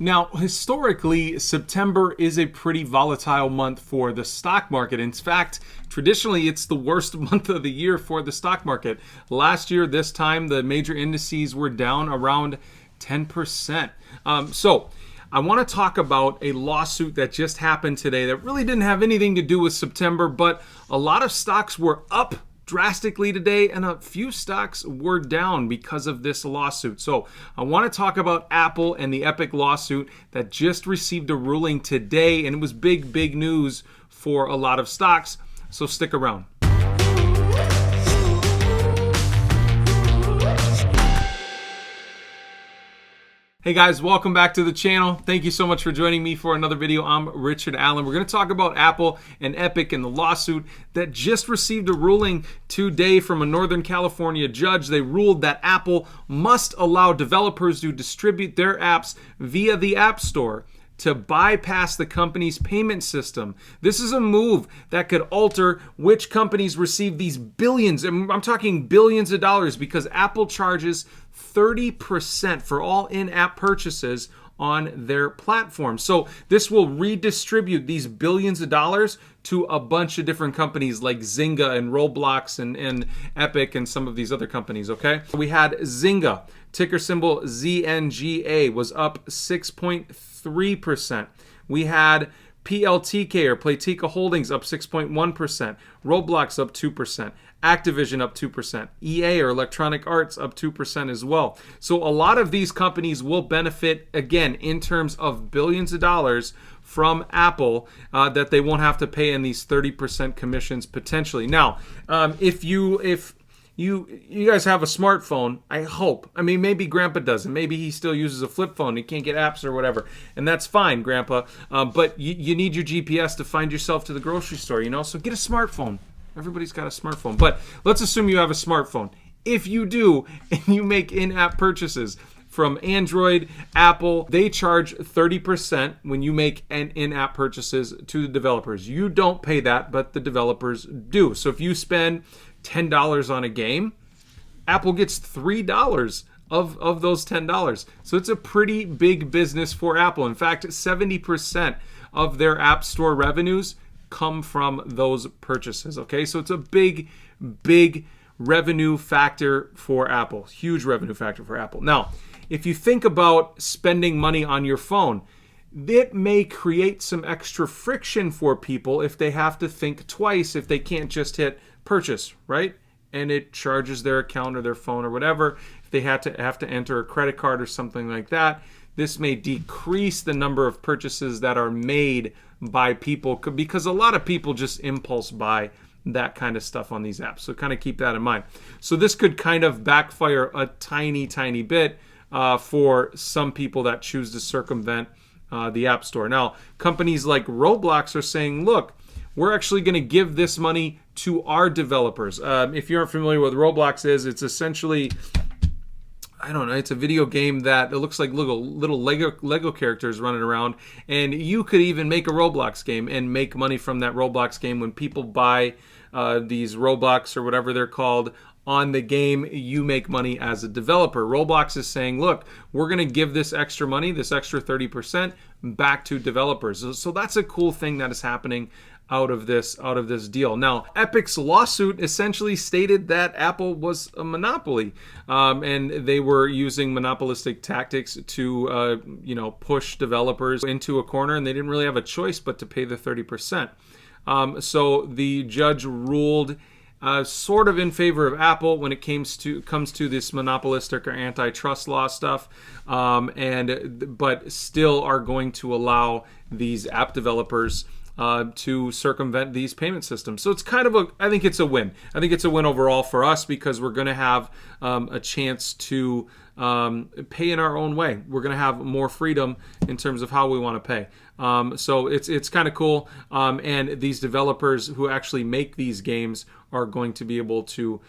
Now, historically, September is a pretty volatile month for the stock market. In fact, traditionally, it's the worst month of the year for the stock market. Last year, this time, the major indices were down around 10%. So I want to talk about a lawsuit that just happened today that really didn't have anything to do with September, but a lot of stocks were up drastically today and a few stocks were down because of this lawsuit. So I want to talk about Apple and the Epic lawsuit that just received a ruling today, and it was big news for a lot of stocks. So stick around. Hey guys, welcome back to the channel. Thank you so much for joining me for another video. I'm Richard Allen. We're going to talk about Apple and Epic and the lawsuit that just received a ruling today from a Northern California judge. They ruled that Apple must allow developers to distribute their apps via the App Store to bypass the company's payment system. This is a move that could alter which companies receive these billions, and I'm talking billions of dollars, because Apple charges 30% for all in-app purchases on their platform. So this will redistribute these billions of dollars to a bunch of different companies like Zynga and Roblox and Epic and some of these other companies, okay? We had Zynga, ticker symbol ZNGA, was up 6.3%. We had PLTK or Playtika Holdings up 6.1%, Roblox up 2%, Activision up 2%, EA or Electronic Arts up 2% as well. So a lot of these companies will benefit, again, in terms of billions of dollars from Apple that they won't have to pay in these 30% commissions potentially. Now, if you guys have a smartphone, I hope. I mean, maybe Grandpa doesn't. Maybe he still uses a flip phone. He can't get apps or whatever. And that's fine, Grandpa. But you need your GPS to find yourself to the grocery store, you know? So get a smartphone. Everybody's got a smartphone. But let's assume you have a smartphone. If you do, and you make in-app purchases from Android, Apple, they charge 30% when you make an in-app purchases to the developers. You don't pay that, but the developers do. So if you spend $10 on a game, Apple gets $3 of those $10. So it's a pretty big business for Apple. In fact, 70% of their App Store revenues come from those purchases, okay? So it's a big revenue factor for Apple. Huge revenue factor for Apple. Now, if you think about spending money on your phone, it may create some extra friction for people if they have to think twice, if they can't just hit purchase, right? And it charges their account or their phone or whatever. If they have to enter a credit card or something like that, this may decrease the number of purchases that are made by people, because a lot of people just impulse buy that kind of stuff on these apps. So kind of keep that in mind. So this could kind of backfire a tiny bit for some people that choose to circumvent the App Store. Now, companies like Roblox are saying, look, we're actually going to give this money to our developers. If you aren't familiar with what Roblox is, it's essentially, I don't know, it's a video game that it looks like little Lego characters running around, and you could even make a Roblox game and make money from that Roblox game. When people buy these Robux or whatever they're called on the game, you make money as a developer. Roblox is saying, look, we're going to give this extra money, this extra 30%, back to developers. So that's a cool thing that is happening out of this deal. Now, Epic's lawsuit essentially stated that Apple was a monopoly, and they were using monopolistic tactics to push developers into a corner, and they didn't really have a choice but to pay the 30%. So the judge ruled sort of in favor of Apple when it comes to this monopolistic or antitrust law stuff, but still are going to allow these app developers to circumvent these payment systems. So it's kind of I think it's a win. I think it's a win overall for us, because we're going to have a chance to pay in our own way. We're going to have more freedom in terms of how we want to pay. So it's kind of cool. And these developers who actually make these games are going to be able to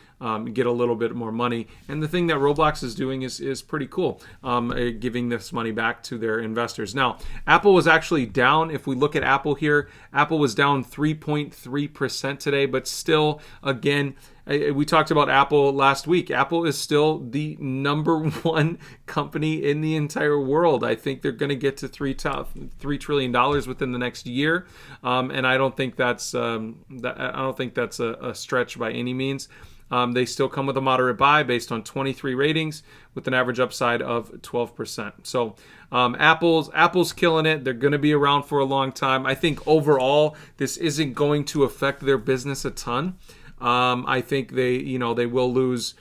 get a little bit more money. And the thing that Roblox is doing is pretty cool, giving this money back to their investors. Now, Apple was actually down. If we look at Apple here, Apple was down 3.3% today, but still, again, We talked about Apple last week. Apple is still the #1 company in the entire world. I think they're going to get to $3 trillion within the next year, and I don't think that's a stretch by any means. They still come with a moderate buy based on 23 ratings with an average upside of 12%. So Apple's killing it. They're going to be around for a long time. I think overall this isn't going to affect their business a ton. I think they will lose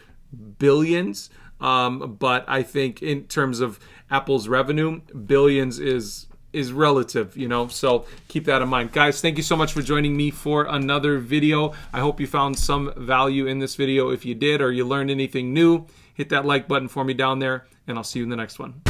billions, but I think in terms of Apple's revenue, billions is relative, so keep that in mind. Guys, thank you so much for joining me for another video. I hope you found some value in this video. If you did, or you learned anything new, hit that like button for me down there, and I'll see you in the next one.